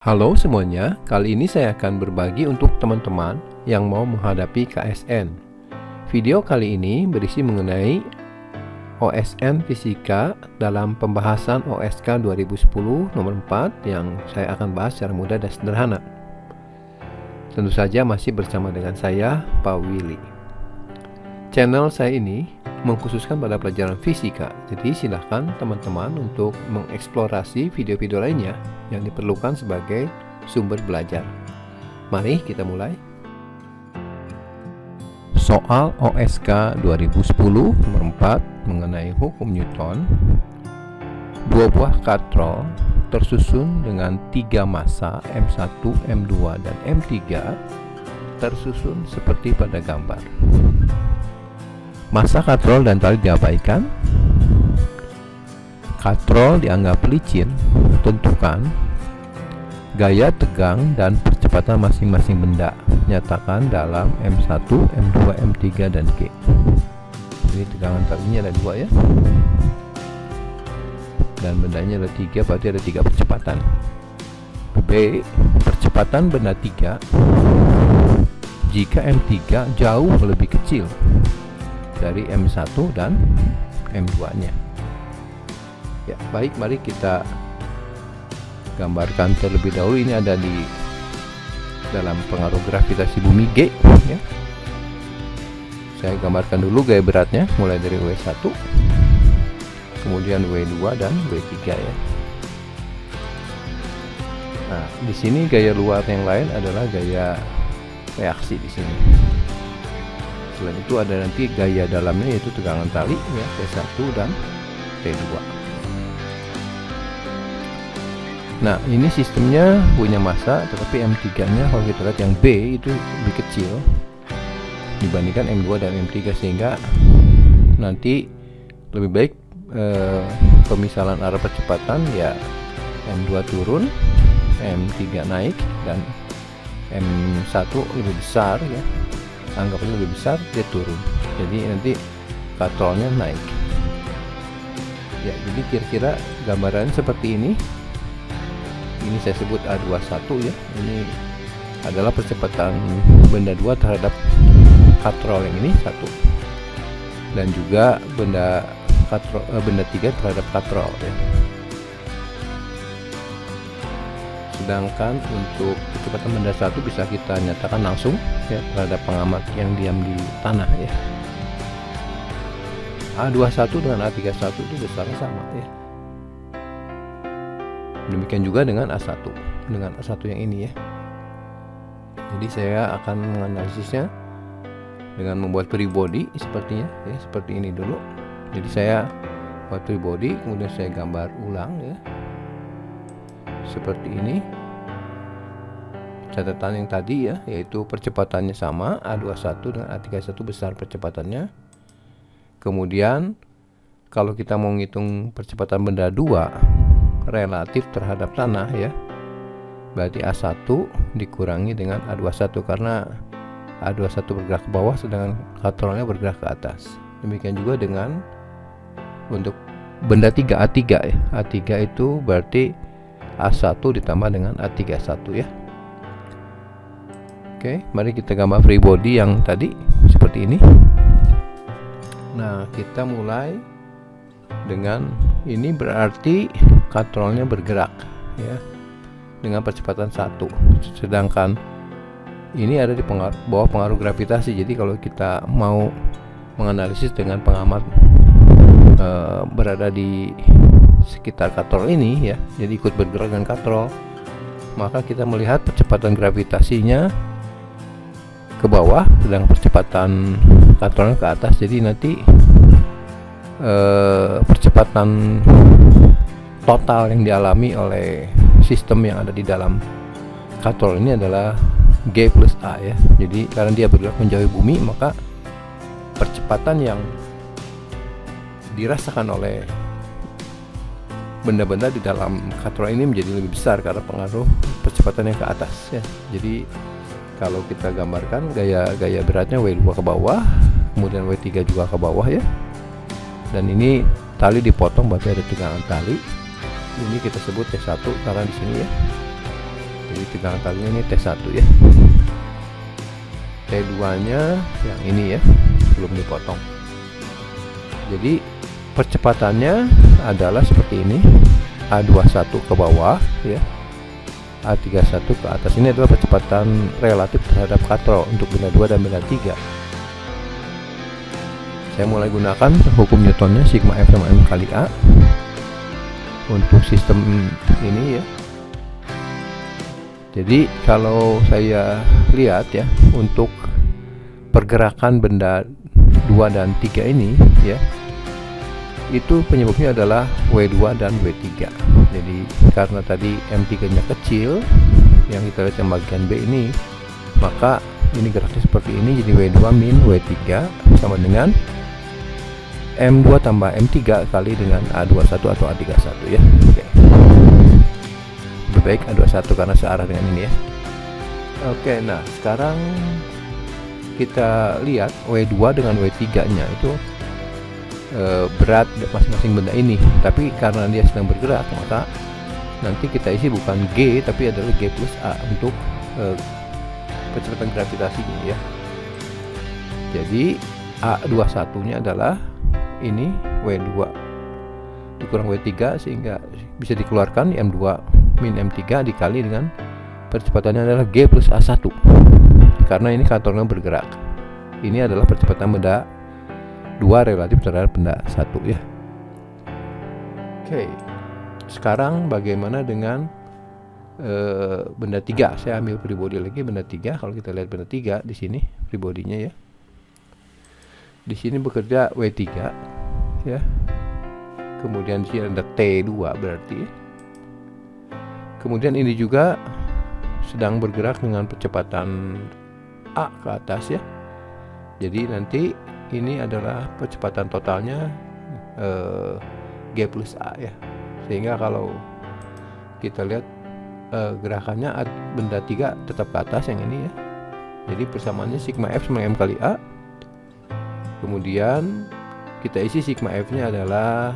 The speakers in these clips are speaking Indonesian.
Halo semuanya, kali ini saya akan berbagi untuk teman-teman yang mau menghadapi KSN. Video kali ini berisi mengenai OSN Fisika dalam pembahasan OSK 2010 nomor 4 yang saya akan bahas secara mudah dan sederhana. Tentu saja masih bersama dengan saya, Pak Willy. Channel saya ini mengkhususkan pada pelajaran fisika, jadi silahkan teman-teman untuk mengeksplorasi video-video lainnya yang diperlukan sebagai sumber belajar. Mari kita mulai. Soal OSK 2010 nomor 4 mengenai hukum Newton. Dua buah katrol tersusun dengan 3 massa M1, M2, dan M3 tersusun seperti pada gambar. Massa katrol dan tali diabaikan. Katrol dianggap licin. Tentukan gaya tegang dan percepatan masing-masing benda. Nyatakan dalam M1, M2, M3, dan G. Jadi tegangan talinya ada 2 ya. Dan bendanya ada 3, berarti ada 3 percepatan. B. Percepatan benda 3 jika M3 jauh lebih kecil dari M1 dan M2 nya. Ya, baik, mari kita gambarkan terlebih dahulu. Ini ada di dalam pengaruh gravitasi bumi G ya. Saya gambarkan dulu gaya beratnya mulai dari W1, kemudian W2 dan W3 ya. Nah, di sini gaya luar yang lain adalah gaya reaksi di sini. Selain itu ada nanti gaya dalamnya yaitu tegangan tali ya, T1 dan T2. Nah, ini sistemnya punya massa, tetapi M3 nya kalau kita lihat yang B itu lebih kecil dibandingkan M2 dan M3, sehingga nanti lebih baik pemisalan arah percepatan ya, M2 turun, M3 naik, dan M1 lebih besar ya, anggapnya lebih besar, dia turun. Jadi nanti katrolnya naik ya. Jadi kira-kira gambaran seperti ini. Ini saya sebut A21 ya. Ini adalah percepatan benda 2 terhadap katrol yang ini 1, dan juga benda 3 terhadap katrol ya. Sedangkan untuk kecepatan benda 1 bisa kita nyatakan langsung ya terhadap pengamat yang diam di tanah ya. A21 dengan A31 itu besarnya sama ya. Demikian juga dengan A1, dengan A1 yang ini ya. Jadi saya akan menganalisisnya dengan membuat free body sepertinya ya, seperti ini dulu. Jadi saya buat free body, kemudian saya gambar ulang ya, seperti ini. Catatan yang tadi ya, yaitu percepatannya sama, A21 dengan A31 besar percepatannya. Kemudian kalau kita mau ngitung percepatan benda 2 relatif terhadap tanah ya, berarti A1 dikurangi dengan A21, karena A21 bergerak ke bawah sedangkan katrolnya bergerak ke atas. Demikian juga dengan untuk benda 3 A3 ya. A3 itu berarti A1 ditambah dengan A31 ya. Oke, mari kita gambar free body yang tadi seperti ini. Nah, kita mulai dengan ini, berarti katrolnya bergerak ya dengan percepatan 1, sedangkan ini ada di bawah pengaruh gravitasi. Jadi kalau kita mau menganalisis dengan pengamat berada di sekitar katrol ini ya, jadi ikut bergerak dengan katrol, maka kita melihat percepatan gravitasinya ke bawah sedang percepatan katrolnya ke atas. Jadi nanti percepatan total yang dialami oleh sistem yang ada di dalam katrol ini adalah G plus A ya. Jadi karena dia bergerak menjauhi bumi, maka percepatan yang dirasakan oleh benda-benda di dalam katrol ini menjadi lebih besar karena pengaruh percepatan yang ke atas ya. Jadi kalau kita gambarkan gaya beratnya W2 ke bawah, kemudian W3 juga ke bawah ya. Dan ini tali dipotong, berarti ada tegangan tali. Ini kita sebut T1 karena di sini ya. tegangan talinya ini T1 ya. T2 nya yang ini ya, belum dipotong. Jadi percepatannya adalah seperti ini, A21 ke bawah ya, A31 ke atas. Ini adalah percepatan relatif terhadap katrol untuk benda 2 dan benda 3. Saya mulai gunakan hukum Newtonnya, sigma F sama M kali A untuk sistem ini ya. Jadi kalau saya lihat ya, untuk pergerakan benda 2 dan 3 ini ya, itu penyebabnya adalah W2 dan W3. Jadi karena tadi M3 nya kecil, yang kita lihat yang bagian B ini, maka ini geraknya seperti ini. Jadi W2 min W3 sama dengan M2 tambah M3 kali dengan A21 atau A31 ya. Oke. Lebih baik A21 karena searah dengan ini ya. Oke, nah sekarang kita lihat W2 dengan W3 nya itu berat masing-masing benda ini, tapi karena dia sedang bergerak maka nanti kita isi bukan G tapi adalah G plus A untuk percepatan gravitasinya ya. Jadi A21 nya adalah ini W2 dikurang W3 sehingga bisa dikeluarkan M2 min M3 dikali dengan percepatannya adalah G plus A1 karena ini kantornya bergerak. Ini adalah percepatan benda 2 relatif terhadap benda 1 ya. Oke, sekarang bagaimana dengan benda 3? Saya ambil free body lagi, benda 3. Kalau kita lihat benda 3 di sini free body-nya ya. Di sini bekerja W3 ya. Kemudian di sini ada T2 berarti. Kemudian ini juga sedang bergerak dengan percepatan A ke atas ya. Jadi nanti ini adalah percepatan totalnya G plus A ya. Sehingga kalau kita lihat gerakannya benda 3 tetap ke atas yang ini ya. Jadi persamaannya sigma F sama M kali A. Kemudian kita isi sigma F nya adalah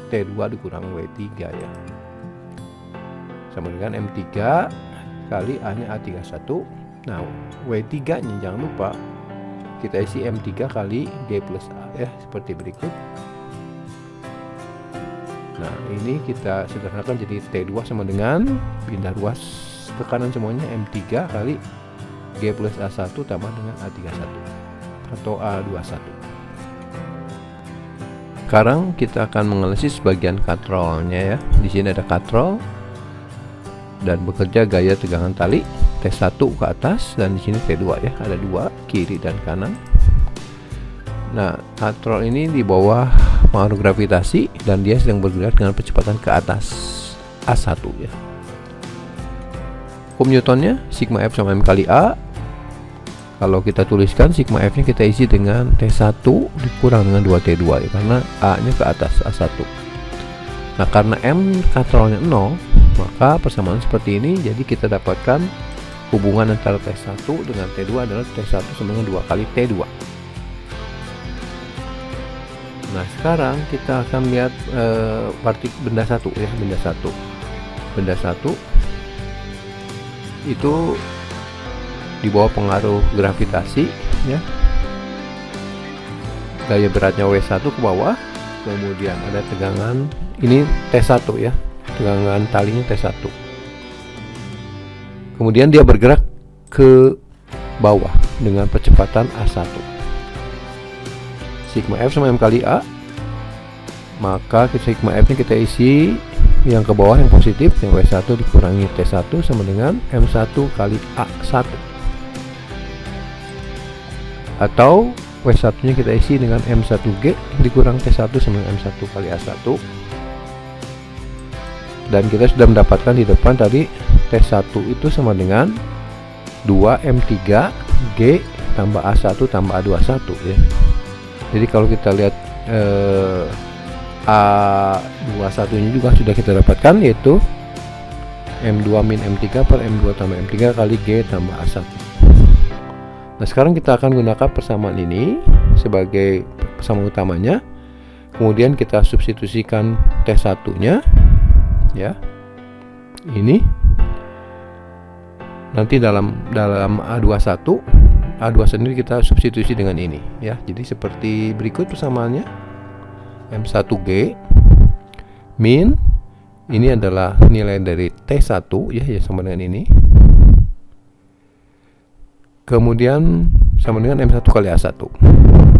T2 dikurang W3 ya, sama dengan M3 kali A nya A31. Nah W3 nya jangan lupa kita isi M3 kali G plus A ya, seperti berikut. Nah ini kita sederhanakan jadi T2 sama dengan pindah ruas ke kanan semuanya M3 kali G plus A1 tambah dengan A31 atau A21. Sekarang kita akan menganalisis bagian katrolnya ya. Di sini ada katrol dan bekerja gaya tegangan tali T1 ke atas, dan di sini T2 ya, ada 2 kiri dan kanan. Nah, katrol ini di bawah pengaruh gravitasi dan dia sedang bergerak dengan percepatan ke atas A1 ya. Hukum Newtonnya sigma F sama M kali A. Kalau kita tuliskan sigma F nya kita isi dengan T1 dikurang dengan 2T2 ya, karena A nya ke atas A1. Nah karena M katrolnya 0, maka persamaan seperti ini. Jadi kita dapatkan hubungan antara T1 dengan T2 adalah T1 sama dengan 2 kali T2. Nah sekarang kita akan lihat benda 1 ya, benda 1 itu di bawah pengaruh gravitasi ya. Gaya beratnya W1 ke bawah, kemudian ada tegangan ini T1 ya, tegangan talinya T1. Kemudian dia bergerak ke bawah dengan percepatan A1. Sigma F sama M kali A, maka sigma F nya kita isi yang ke bawah yang positif, yang W1 dikurangi T1 sama dengan M1 kali A1, atau W1 nya kita isi dengan M1G dikurang T1 sama dengan M1 kali A1. Dan kita sudah mendapatkan di depan tadi T1 itu sama dengan 2M3G tambah A1 tambah A21 ya. Jadi kalau kita lihat A21 nya juga sudah kita dapatkan, yaitu M2 min M3 per M2 tambah M3 kali G tambah A1. Nah sekarang kita akan gunakan persamaan ini sebagai persamaan utamanya. Kemudian kita substitusikan T1 nya ya, ini nanti dalam A21 sendiri kita substitusi dengan ini ya. Jadi seperti berikut persamaannya. M1G min ini adalah nilai dari T1 ya sama dengan ini. Kemudian sama dengan M1 kali A1.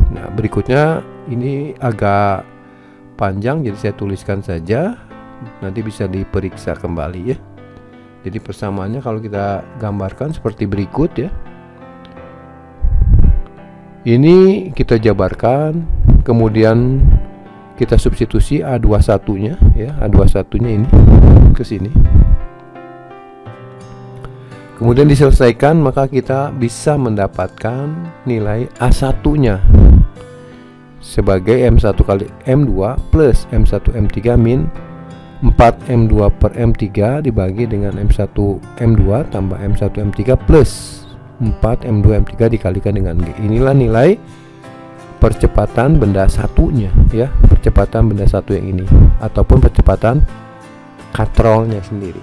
Nah, berikutnya ini agak panjang jadi saya tuliskan saja. Nanti bisa diperiksa kembali ya. Jadi persamaannya kalau kita gambarkan seperti berikut ya. Ini kita jabarkan, kemudian kita substitusi A21-nya ya, A21-nya ini ke sini. Kemudian diselesaikan, maka kita bisa mendapatkan nilai A1-nya sebagai M1 kali M2 plus M1 M3 min 4 M2 per M3 dibagi dengan M1 M2 tambah M1 M3 plus 4 M2 M3 dikalikan dengan G. Inilah nilai percepatan benda satunya ya, percepatan benda satu yang ini ataupun percepatan katrolnya sendiri.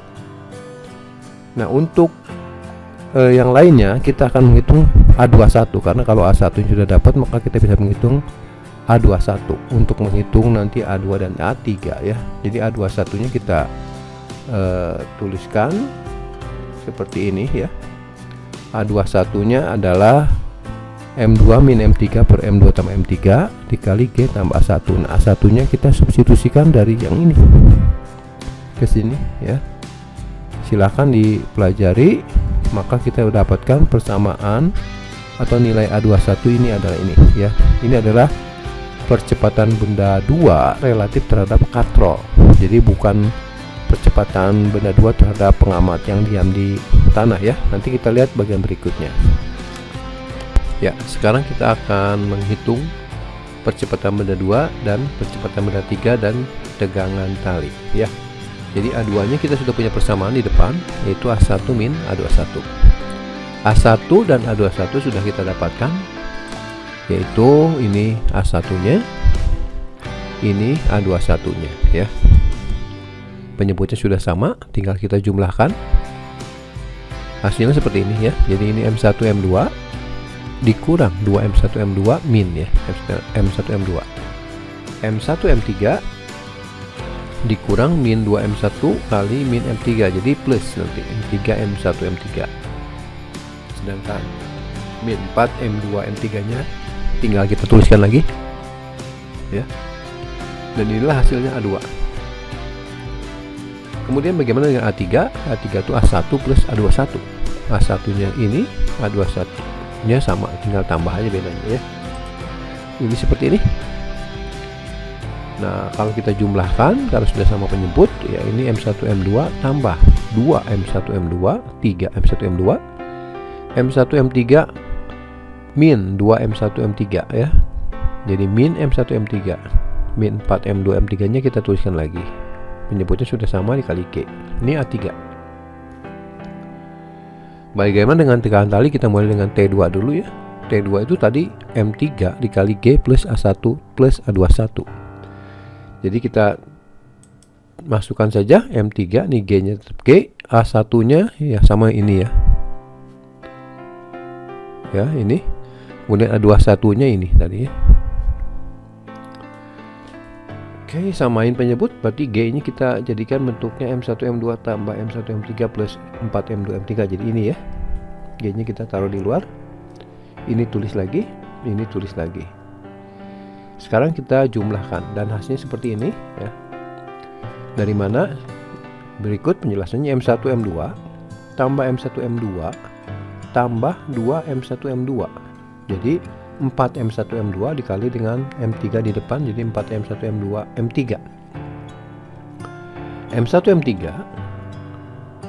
Nah, untuk yang lainnya kita akan menghitung A21 karena kalau A1 sudah dapat maka kita bisa menghitung A21 untuk menghitung nanti A2 dan A3 ya. Jadi A21 nya kita tuliskan seperti ini ya. A21 nya adalah M2 min M3 per M2 tambah M3 dikali G tambah A1. Nah, A1 nya kita substitusikan dari yang ini ke sini ya. Silahkan dipelajari, maka kita dapatkan persamaan atau nilai A21 ini adalah ini ya. Ini adalah percepatan benda 2 relatif terhadap katrol. Jadi bukan percepatan benda 2 terhadap pengamat yang diam di tanah ya. Nanti kita lihat bagian berikutnya. Ya, sekarang kita akan menghitung percepatan benda 2 dan percepatan benda 3 dan tegangan tali ya. Jadi A2 nya kita sudah punya persamaan di depan, yaitu A1 min A21. A1 dan A21 sudah kita dapatkan, yaitu ini A1 nya, ini A21 nya ya. Penyebutnya sudah sama, tinggal kita jumlahkan. Hasilnya seperti ini ya. Jadi ini M1 M2 dikurang 2 M1 M2 min ya, M1 M2. M1 M3 dikurang min 2 M1 kali min M3, jadi plus nanti 3 M1 M3. Sedangkan min 4 M2 M3 nya tinggal kita tuliskan lagi ya. Dan inilah hasilnya A2. Kemudian bagaimana dengan A3? A3 itu A1 plus A21. A1 nya ini, A21 nya sama, tinggal tambah aja bedanya ya. Ini seperti ini. Nah, kalau kita jumlahkan, kalau sudah sama penyebut ya, ini M1 M2 tambah 2 M1 M2, 3 M1 M2, M1 M3 min 2 M1 M3 ya. Jadi min M1 M3 min 4 M2 M3 nya kita tuliskan lagi. Penyebutnya sudah sama dikali G. Ini A3. Bagaimana dengan tegangan tali? Kita mulai dengan T2 dulu ya. T2 itu tadi M3 dikali G plus A1 plus A21. Jadi kita masukkan saja M3, nih G nya tetap G, A1 nya ya sama ini ya. Ya, ini. Kemudian A21 nya ini tadi ya. Oke, samain penyebut, berarti G ini kita jadikan bentuknya M1 M2 tambah M1 M3 plus 4 M2 M3. Jadi ini ya. G nya kita taruh di luar. Ini tulis lagi, ini tulis lagi. Sekarang kita jumlahkan dan hasilnya seperti ini ya. Dari mana? Berikut penjelasannya. M1 M2 tambah M1 M2 tambah 2 M1 M2. Jadi 4 M1 M2 dikali dengan M3 di depan, jadi 4 M1 M2 M3. M1 M3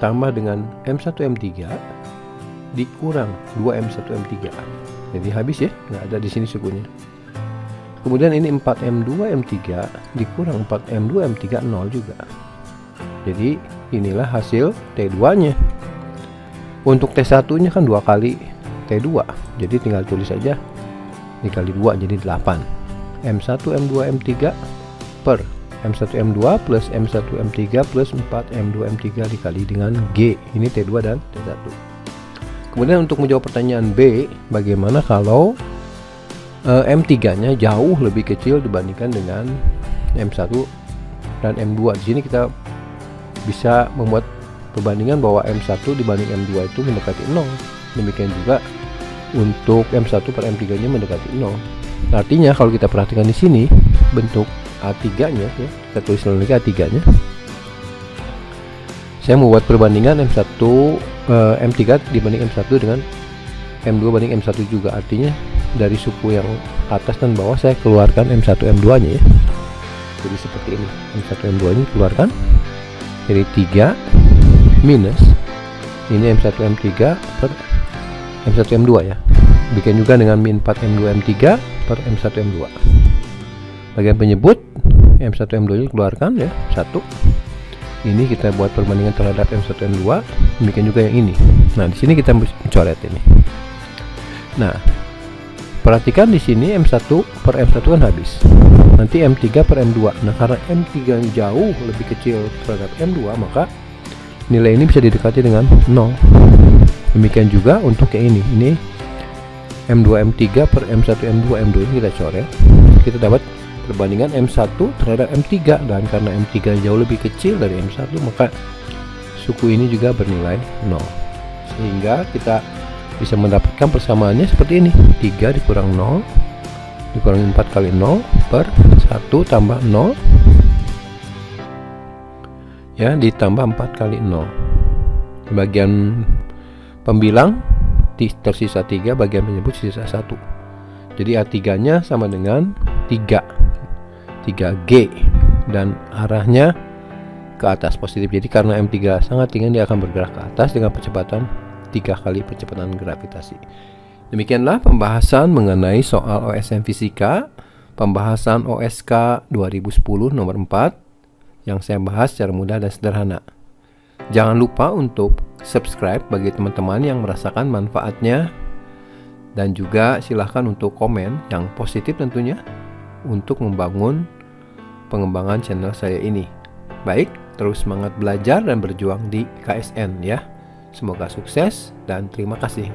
tambah dengan M1 M3 dikurang 2 M1 M3. Jadi habis ya, nggak ada di sini sukunya. Kemudian ini 4 M2 M3 dikurang 4 M2 M3 0 juga. Jadi inilah hasil T2 nya. Untuk T1 nya kan 2 kali T2, jadi tinggal tulis saja dikali 2 jadi 8. M1 M2 M3 per M1 M2 plus M1 M3 plus 4 M2 M3 dikali dengan G. Ini T2 dan T1. Kemudian untuk menjawab pertanyaan B, bagaimana kalau M3-nya jauh lebih kecil dibandingkan dengan M1 dan M2. Di sini kita bisa membuat perbandingan bahwa M1 dibanding M2 itu mendekati 0. Demikian juga untuk M1 per M3-nya mendekati 0. Artinya kalau kita perhatikan di sini bentuk A3-nya ya, kita tulis lagi A3-nya. Saya membuat perbandingan M3 dibanding M1 dengan M2 banding M1 juga. Artinya dari suku yang atas dan bawah saya keluarkan M1 M2 nya ya. Jadi seperti ini, M1 M2 ini keluarkan. Jadi 3 minus ini M1 M3 per M1 M2 ya. Bikin juga dengan min 4 M2 M3 per M1 M2. Bagian penyebut M1 M2 ini keluarkan ya, 1. Ini kita buat perbandingan terhadap M1 M2. Demikian juga yang ini. Nah, di sini kita coret ini. Nah, perhatikan di sini M1 per M1 kan habis. Nanti M3 per M2. Nah, karena M3 jauh lebih kecil terhadap M2, maka nilai ini bisa didekati dengan 0. Demikian juga untuk yang ini. Ini M2 M3 per M1 M2. M2 ini kita coret. Kita dapat perbandingan M1 terhadap M3, dan karena M3 jauh lebih kecil dari M1, maka suku ini juga bernilai 0. Sehingga kita bisa mendapatkan persamaannya seperti ini. 3 dikurang 0 dikurangi 4 kali 0 per 1 tambah 0 ya, ditambah 4 kali 0. Bagian pembilang tersisa 3, bagian penyebut sisa 1. Jadi A3 nya sama dengan 3G, dan arahnya ke atas positif. Jadi karena M3 sangat tinggi, dia akan bergerak ke atas dengan kecepatan 3 kali percepatan gravitasi. Demikianlah pembahasan mengenai soal OSN Fisika, pembahasan OSK 2010 nomor 4 yang saya bahas secara mudah dan sederhana. Jangan lupa untuk subscribe bagi teman-teman yang merasakan manfaatnya, dan juga silahkan untuk komen yang positif tentunya untuk membangun pengembangan channel saya ini. Baik, terus semangat belajar dan berjuang di KSN ya. Semoga sukses dan terima kasih.